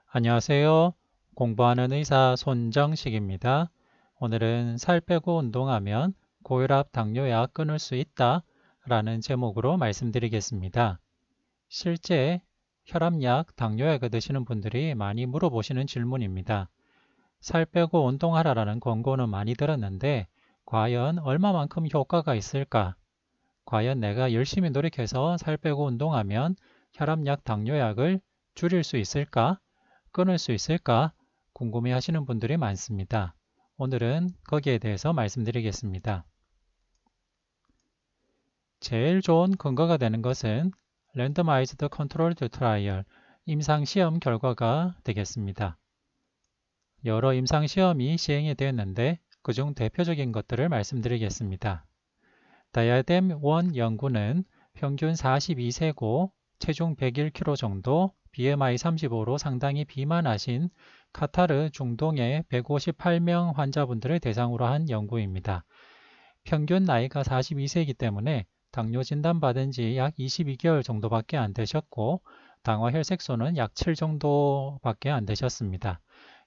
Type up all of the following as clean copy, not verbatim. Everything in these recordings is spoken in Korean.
안녕하세요. 공부하는 의사 손정식입니다. 오늘은 살 빼고 운동하면 고혈압, 당뇨약 끊을 수 있다 라는 제목으로 말씀드리겠습니다. 실제 혈압약, 당뇨약을 드시는 분들이 많이 물어보시는 질문입니다. 살 빼고 운동하라는 권고는 많이 들었는데 과연 얼마만큼 효과가 있을까? 과연 내가 열심히 노력해서 살 빼고 운동하면 혈압약, 당뇨약을 줄일 수 있을까? 끊을 수 있을까? 궁금해 하시는 분들이 많습니다. 오늘은 거기에 대해서 말씀드리겠습니다. 제일 좋은 근거가 되는 것은 Randomized Controlled Trial, 임상시험 결과가 되겠습니다. 여러 임상시험이 시행이 되었는데 그중 대표적인 것들을 말씀드리겠습니다. 다이아뎀1 연구는 평균 42세고 체중 101kg 정도, BMI 35로 상당히 비만하신 카타르 중동의 158명 환자분들을 대상으로 한 연구입니다. 평균 나이가 42세이기 때문에 당뇨 진단받은 지 약 22개월 정도밖에 안 되셨고 당화 혈색소는 약 7 정도밖에 안 되셨습니다.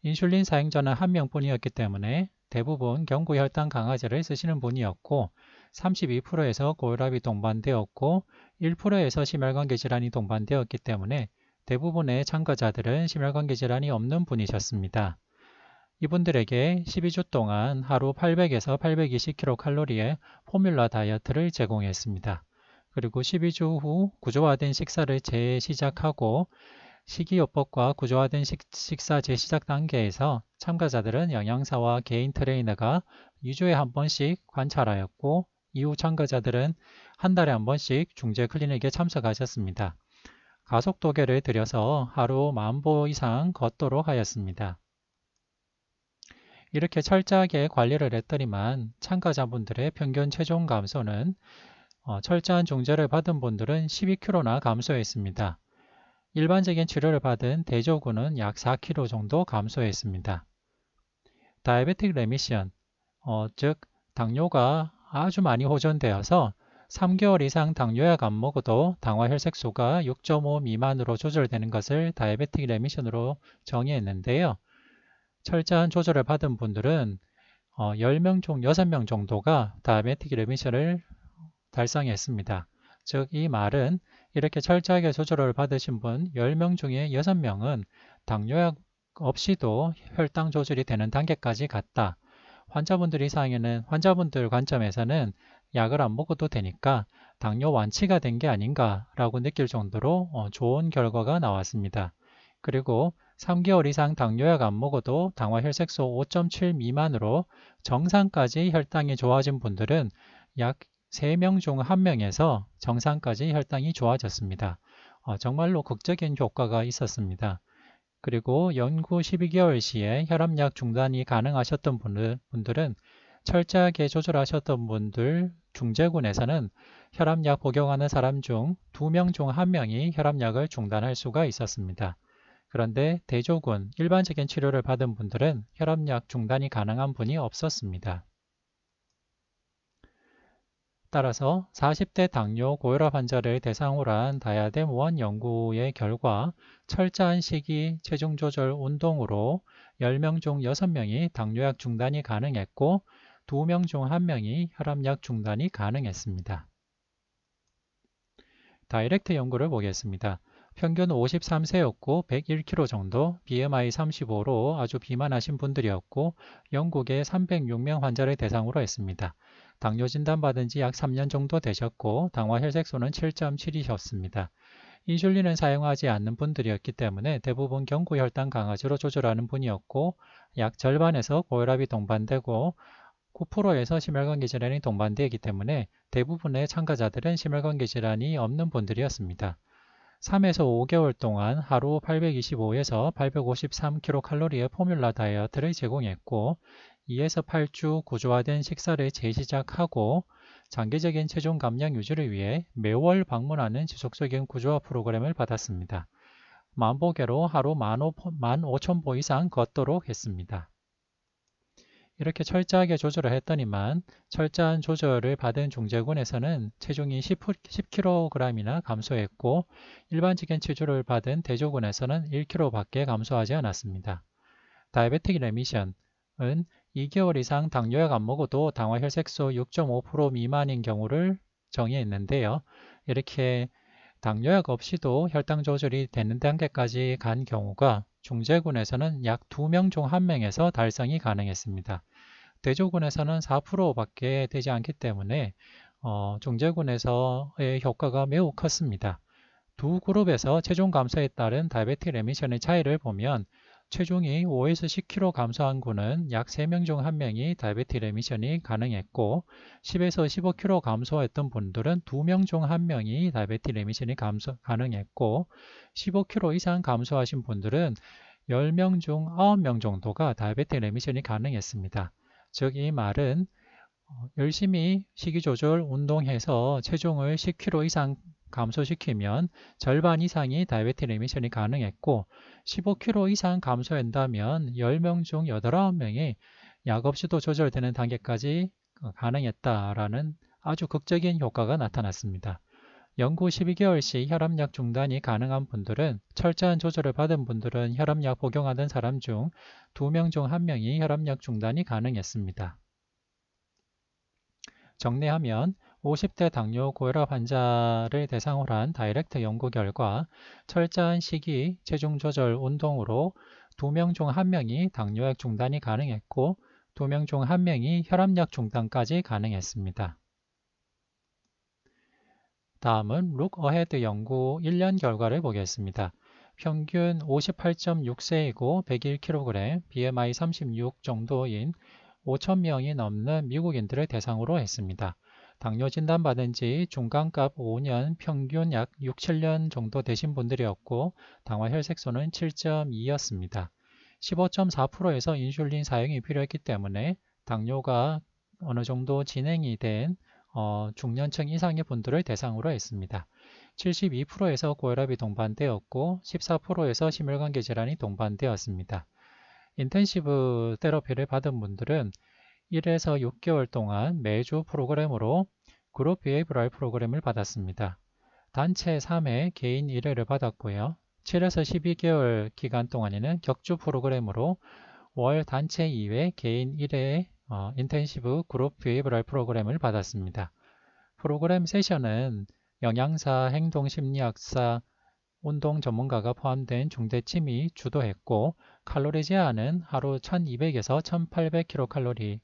인슐린 사용자는 한 명뿐이었기 때문에 대부분 경구혈당 강화제를 쓰시는 분이었고 32%에서 고혈압이 동반되었고 1%에서 심혈관계 질환이 동반되었기 때문에 대부분의 참가자들은 심혈관계 질환이 없는 분이셨습니다. 이분들에게 12주 동안 하루 800에서 820kcal의 포뮬라 다이어트를 제공했습니다. 그리고 12주 후 구조화된 식사를 재시작하고 식이요법과 구조화된 식사 재시작 단계에서 참가자들은 영양사와 개인 트레이너가 2주에 한 번씩 관찰하였고 이후 참가자들은 한 달에 한 번씩 중재 클리닉에 참석하셨습니다. 가속도계를 들여서 하루 10,000보 이상 걷도록 하였습니다. 이렇게 철저하게 관리를 했더니만 참가자분들의 평균 체중 감소는 철저한 중재를 받은 분들은 12kg나 감소했습니다. 일반적인 치료를 받은 대조군은 약 4kg 정도 감소했습니다. 다이아베틱 레미션, 즉 당뇨가 아주 많이 호전되어서 3개월 이상 당뇨약 안 먹어도 당화 혈색소가 6.5 미만으로 조절되는 것을 다이아베틱 레미션으로 정의했는데요. 철저한 조절을 받은 분들은 10명 중 6명 정도가 다이아베틱 레미션을 달성했습니다. 즉 이 말은 이렇게 철저하게 조절을 받으신 분 10명 중에 6명은 당뇨약 없이도 혈당 조절이 되는 단계까지 갔다. 환자분들 관점에서는 약을 안 먹어도 되니까 당뇨 완치가 된 게 아닌가라고 느낄 정도로 좋은 결과가 나왔습니다. 그리고 3개월 이상 당뇨약 안 먹어도 당화 혈색소 5.7 미만으로 정상까지 혈당이 좋아진 분들은 약 3명 중 1명에서 정상까지 혈당이 좋아졌습니다. 정말로 극적인 효과가 있었습니다. 그리고 연구 12개월 시에 혈압약 중단이 가능하셨던 분들은 철저하게 조절하셨던 분들 중재군에서는 혈압약 복용하는 사람 중 2명 중 1명이 혈압약을 중단할 수가 있었습니다. 그런데 대조군, 일반적인 치료를 받은 분들은 혈압약 중단이 가능한 분이 없었습니다. 따라서 40대 당뇨 고혈압 환자를 대상으로 한 다이아뎀1 연구의 결과 철저한 식이, 체중 조절, 운동으로 10명 중 6명이 당뇨약 중단이 가능했고 2명 중 1명이 혈압약 중단이 가능했습니다. 다이렉트 연구를 보겠습니다. 평균 53세였고 101kg 정도, BMI 35로 아주 비만하신 분들이었고 영국의 306명 환자를 대상으로 했습니다. 당뇨 진단받은 지 약 3년 정도 되셨고 당화 혈색소는 7.7이셨습니다. 인슐린을 사용하지 않는 분들이었기 때문에 대부분 경구혈당 강아지로 조절하는 분이었고 약 절반에서 고혈압이 동반되고 9%에서 심혈관계 질환이 동반되기 때문에 대부분의 참가자들은 심혈관계 질환이 없는 분들이었습니다. 3에서 5개월 동안 하루 825에서 853kcal의 포뮬라 다이어트를 제공했고 2에서 8주 구조화된 식사를 재시작하고 장기적인 체중 감량 유지를 위해 매월 방문하는 지속적인 구조화 프로그램을 받았습니다. 만보계로 하루 15,000보 이상 걷도록 했습니다. 이렇게 철저하게 조절을 했더니만 철저한 조절을 받은 중제군에서는 체중이 10kg이나 감소했고 일반적인 치료를 받은 대조군에서는 1kg밖에 감소하지 않았습니다. 다이베틱 레미션은 2개월 이상 당뇨약 안 먹어도 당화혈색소 6.5% 미만인 경우를 정의했는데요. 이렇게 당뇨약 없이도 혈당 조절이 되는 단계까지 간 경우가 중제군에서는 약 2명 중 1명에서 달성이 가능했습니다. 대조군에서는 4%밖에 되지 않기 때문에 중제군에서의 효과가 매우 컸습니다. 두 그룹에서 체중 감소에 따른 다이베틱 레미션의 차이를 보면 체중이 5에서 10kg 감소한 군은 약 3명 중 1명이 다이베틱 레미션이 가능했고 10에서 15kg 감소했던 분들은 2명 중 1명이 다이베틱 레미션이 가능했고 15kg 이상 감소하신 분들은 10명 중 9명 정도가 다이베틱 레미션이 가능했습니다. 즉 이 말은 열심히 식이조절 운동해서 체중을 10kg 이상 감소시키면 절반 이상이 다이베틱 레미션이 가능했고 15kg 이상 감소한다면 10명 중 8, 9명이 약 없이도 조절되는 단계까지 가능했다라는 아주 극적인 효과가 나타났습니다. 연구 12개월씩 혈압약 중단이 가능한 분들은 철저한 조절을 받은 분들은 혈압약 복용하던 사람 중 2명 중 1명이 혈압약 중단이 가능했습니다. 정리하면 50대 당뇨 고혈압 환자를 대상으로 한 다이렉트 연구 결과 철저한 식이, 체중 조절, 운동으로 2명 중 1명이 당뇨약 중단이 가능했고 2명 중 1명이 혈압약 중단까지 가능했습니다. 다음은 Look Ahead 연구 1년 결과를 보겠습니다. 평균 58.6세이고 101kg, BMI 36 정도인 5,000명이 넘는 미국인들을 대상으로 했습니다. 당뇨 진단받은 지 중간값 5년, 평균 약 6, 7년 정도 되신 분들이었고 당화혈색소는 7.2였습니다. 15.4%에서 인슐린 사용이 필요했기 때문에 당뇨가 어느 정도 진행이 된 중년층 이상의 분들을 대상으로 했습니다. 72%에서 고혈압이 동반되었고 14%에서 심혈관계 질환이 동반되었습니다. 인텐시브 테라피를 받은 분들은 1에서 6개월 동안 매주 프로그램으로 그룹 비헤이브럴 프로그램을 받았습니다. 단체 3회, 개인 1회를 받았고요. 7에서 12개월 기간 동안에는 격주 프로그램으로 월 단체 2회, 개인 1회 인텐시브 그룹 비헤이브럴 프로그램을 받았습니다. 프로그램 세션은 영양사, 행동심리학사, 운동 전문가가 포함된 중대팀이 주도했고 칼로리 제한은 하루 1200에서 1800kcal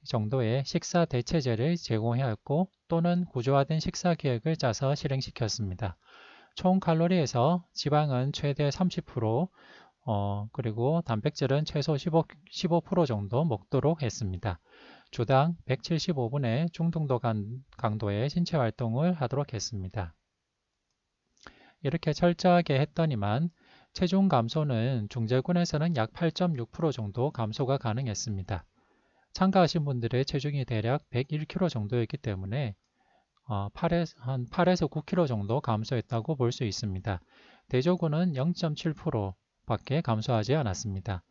정도의 식사 대체제를 제공하였고 또는 구조화된 식사 계획을 짜서 실행시켰습니다. 총 칼로리에서 지방은 최대 30%, 그리고 단백질은 최소 15% 정도 먹도록 했습니다. 주당 175분의 중등도 강도의 신체 활동을 하도록 했습니다. 이렇게 철저하게 했더니만 체중 감소는 중제군에서는 약 8.6% 정도 감소가 가능했습니다. 참가하신 분들의 체중이 대략 101kg 정도였기 때문에 한 8에서 9kg 정도 감소했다고 볼 수 있습니다. 대조군은 0.7%밖에 감소하지 않았습니다.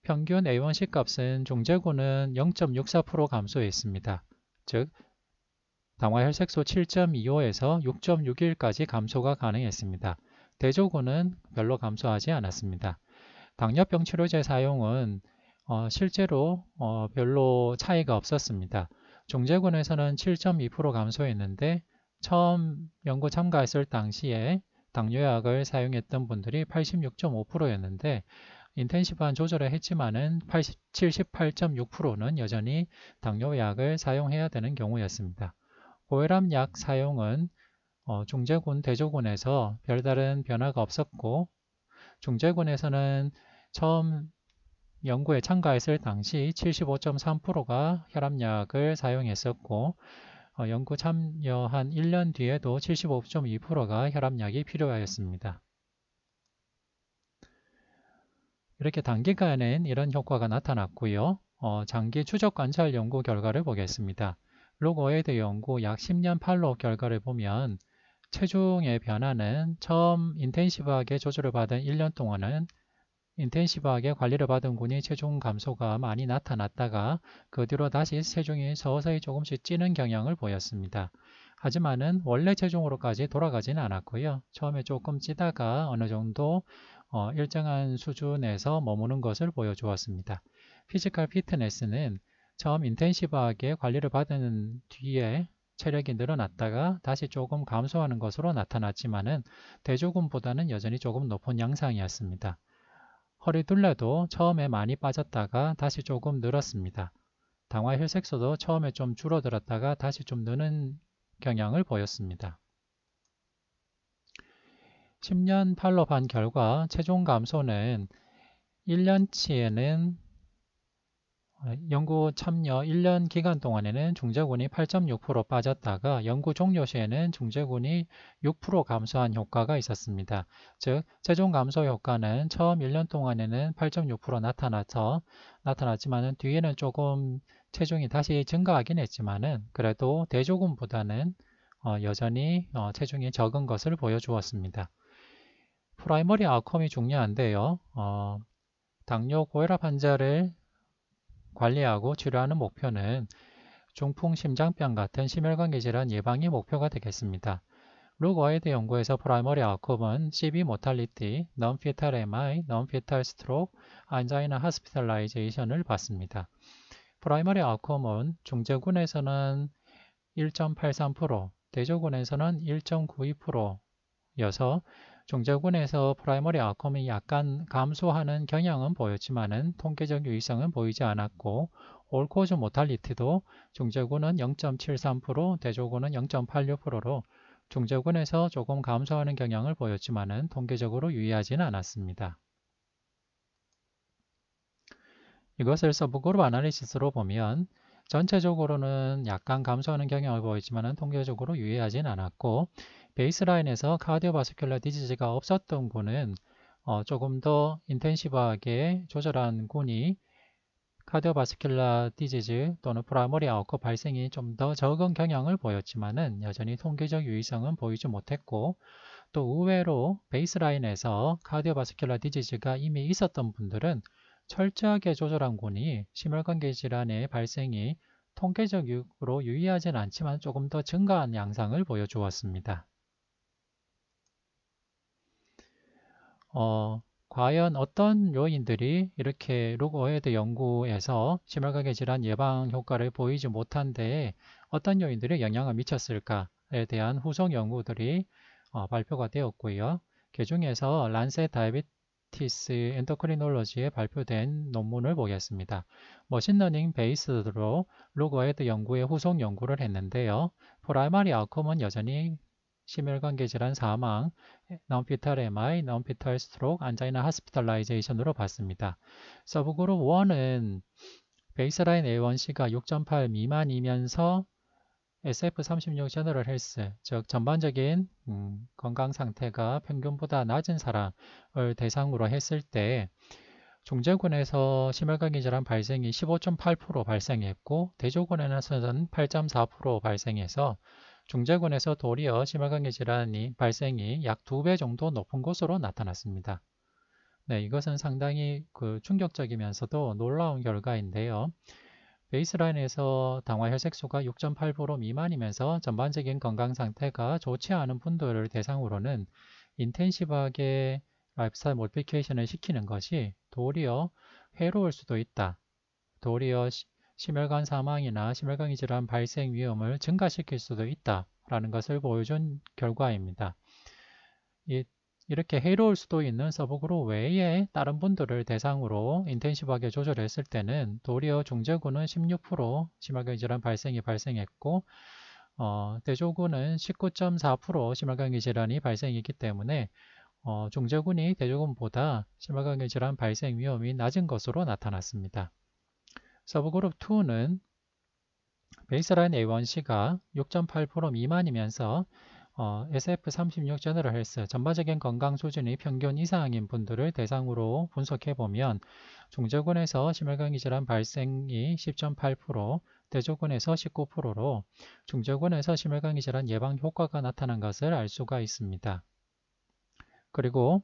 평균 A1C 값은 중제군은 0.64% 감소했습니다. 즉 당화혈색소 7.25에서 6.61까지 감소가 가능했습니다. 대조군은 별로 감소하지 않았습니다. 당뇨병 치료제 사용은 실제로 별로 차이가 없었습니다. 중제군에서는 7.2% 감소했는데 처음 연구 참가했을 당시에 당뇨약을 사용했던 분들이 86.5%였는데 인텐시브한 조절을 했지만은 78.6%는 여전히 당뇨약을 사용해야 되는 경우였습니다. 고혈압약 사용은 중제군, 대조군에서 별다른 변화가 없었고 중제군에서는 처음 연구에 참가했을 당시 75.3%가 혈압약을 사용했었고 연구 참여한 1년 뒤에도 75.2%가 혈압약이 필요하였습니다. 이렇게 단기간엔 이런 효과가 나타났고요. 장기 추적 관찰 연구 결과를 보겠습니다. 룩-어헤드 연구 약 10년 팔로우 결과를 보면 체중의 변화는 처음 인텐시브하게 조절을 받은 1년 동안은 인텐시브하게 관리를 받은 군이 체중 감소가 많이 나타났다가 그 뒤로 다시 체중이 서서히 조금씩 찌는 경향을 보였습니다. 하지만은 원래 체중으로까지 돌아가지는 않았고요. 처음에 조금 찌다가 어느 정도 일정한 수준에서 머무는 것을 보여주었습니다. 피지컬 피트니스는 처음 인텐시브하게 관리를 받은 뒤에 체력이 늘어났다가 다시 조금 감소하는 것으로 나타났지만은 대조군보다는 여전히 조금 높은 양상이었습니다. 허리둘레도 처음에 많이 빠졌다가 다시 조금 늘었습니다. 당화 혈색소도 처음에 좀 줄어들었다가 다시 좀 느는 경향을 보였습니다. 10년 팔로우한 결과 체중 감소는 1년치에는 연구 참여 1년 기간 동안에는 중재군이 8.6% 빠졌다가 연구 종료 시에는 중재군이 6% 감소한 효과가 있었습니다. 즉, 체중 감소 효과는 처음 1년 동안에는 8.6% 나타났지만은 뒤에는 조금 체중이 다시 증가하긴 했지만은 그래도 대조군보다는 여전히 체중이 적은 것을 보여주었습니다. 프라이머리 아웃컴이 중요한데요. 당뇨 고혈압 환자를 관리하고 치료하는 목표는 중풍, 심장병 같은 심혈관계 질환 예방이 목표가 되겠습니다. 룩 어헤드 연구에서 프라이머리 아웃컴은 CV 모탈리티, non-fetal MI, non-fetal stroke, angina hospitalization을 봤습니다. 프라이머리 아웃컴은 중재군에서는 1.83%, 대조군에서는 1.92%여서 중재군에서 프라이머리 아웃컴이 약간 감소하는 경향은 보였지만은 통계적 유의성은 보이지 않았고 올코즈 모탈리티도 중재군은 0.73%, 대조군은 0.86%로 중재군에서 조금 감소하는 경향을 보였지만은 통계적으로 유의하지는 않았습니다. 이것을 서브그룹 아나리시스로 보면 전체적으로는 약간 감소하는 경향을 보였지만 통계적으로 유의하진 않았고 베이스라인에서 카디오바스큘러 디지즈가 없었던 군은 조금 더 인텐시브하게 조절한 군이 카디오바스큘러 디지즈 또는 프라이머리 아웃컴 발생이 좀 더 적은 경향을 보였지만은 여전히 통계적 유의성은 보이지 못했고 또 의외로 베이스라인에서 카디오바스큘러 디지즈가 이미 있었던 분들은 철저하게 조절한 군이 심혈관계 질환의 발생이 통계적으로 유의하진 않지만 조금 더 증가한 양상을 보여주었습니다. 과연 어떤 요인들이 이렇게 룩 어헤드 연구에서 심혈관계 질환 예방 효과를 보이지 못한 데에 어떤 요인들이 영향을 미쳤을까에 대한 후속 연구들이 발표가 되었고요. 그 중에서 란셋 다이비티스 엔도크리놀로지에 발표된 논문을 보겠습니다. 머신러닝 베이스로 룩 어헤드 연구의 후속 연구를 했는데요. 프라이머리 아웃컴은 여전히 심혈관계 질환 사망, non-fetal MI, non-fetal stroke, angina hospitalization으로 봤습니다. 서브그룹 1은 베이스라인 A1C가 6.8 미만이면서 SF36 제너럴 헬스, 즉 전반적인 건강 상태가 평균보다 낮은 사람을 대상으로 했을 때 중재군에서 심혈관계 질환 발생이 15.8% 발생했고 대조군에서는 8.4% 발생해서 중재군에서 도리어 심혈관계 질환이 발생이 약 2배 정도 높은 것으로 나타났습니다. 네, 이것은 상당히 충격적이면서도 놀라운 결과인데요. 베이스라인에서 당화 혈색소가 6.8% 미만이면서 전반적인 건강 상태가 좋지 않은 분들을 대상으로는 인텐시브하게 라이프스타일 모디피케이션을 시키는 것이 도리어 해로울 수도 있다. 도리어 심혈관 사망이나 심혈관계 질환 발생 위험을 증가시킬 수도 있다라는 것을 보여준 결과입니다. 이렇게 해로울 수도 있는 서브그룹 외에 다른 분들을 대상으로 인텐시브하게 조절했을 때는 도리어 중재군은 16% 심혈관계 질환 발생이 발생했고 대조군은 19.4% 심혈관계 질환이 발생했기 때문에 중재군이 대조군보다 심혈관계 질환 발생 위험이 낮은 것으로 나타났습니다. 서브그룹 2는 베이스라인 A1C가 6.8% 미만이면서 SF36 제너럴 헬스, 전반적인 건강 수준이 평균 이상인 분들을 대상으로 분석해보면 중재군에서 심혈관계 질환 발생이 10.8%, 대조군에서 19%로 중재군에서 심혈관계 질환 예방 효과가 나타난 것을 알 수가 있습니다. 그리고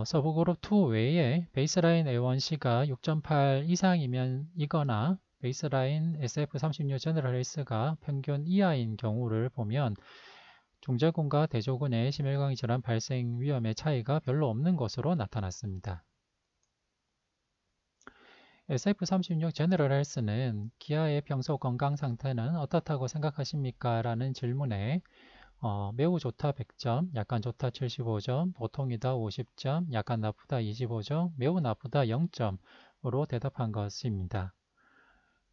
서브그룹 2 외에 베이스라인 A1C가 6.8 이상이거나 베이스라인 SF36 제너럴 헬스가 평균 이하인 경우를 보면 중제군과 대조군의 심혈관계 질환 발생 위험의 차이가 별로 없는 것으로 나타났습니다. SF36 제너럴 헬스는 기아의 평소 건강 상태는 어떻다고 생각하십니까? 라는 질문에 매우 좋다 100점, 약간 좋다 75점, 보통이다 50점, 약간 나쁘다 25점, 매우 나쁘다 0점으로 대답한 것입니다.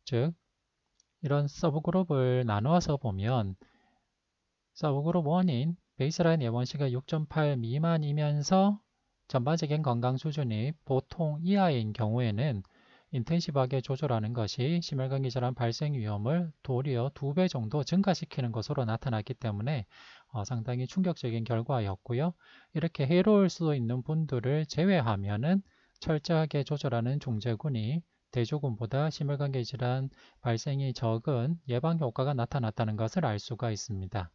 즉, 이런 서브그룹을 나누어서 보면 서브그룹 1인 베이스라인 A1C가 6.8 미만이면서 전반적인 건강 수준이 보통 이하인 경우에는 인텐시브하게 조절하는 것이 심혈관계 질환 발생 위험을 도리어 2배 정도 증가시키는 것으로 나타났기 때문에 상당히 충격적인 결과였고요. 이렇게 해로울 수도 있는 분들을 제외하면은 철저하게 조절하는 중제군이 대조군보다 심혈관계 질환 발생이 적은 예방 효과가 나타났다는 것을 알 수가 있습니다.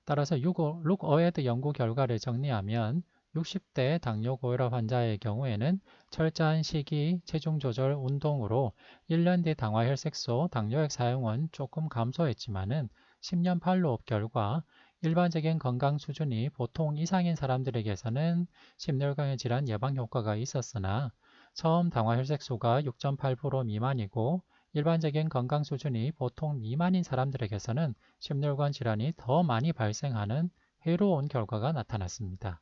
따라서 룩 어헤드 연구 결과를 정리하면 60대 당뇨 고혈압 환자의 경우에는 철저한 식이, 체중 조절, 운동으로 1년 뒤 당화혈색소, 당뇨약 사용은 조금 감소했지만은 10년 팔로업 결과 일반적인 건강 수준이 보통 이상인 사람들에게서는 심혈관계 질환 예방 효과가 있었으나 처음 당화혈색소가 6.8% 미만이고 일반적인 건강 수준이 보통 미만인 사람들에게서는 심혈관 질환이 더 많이 발생하는 해로운 결과가 나타났습니다.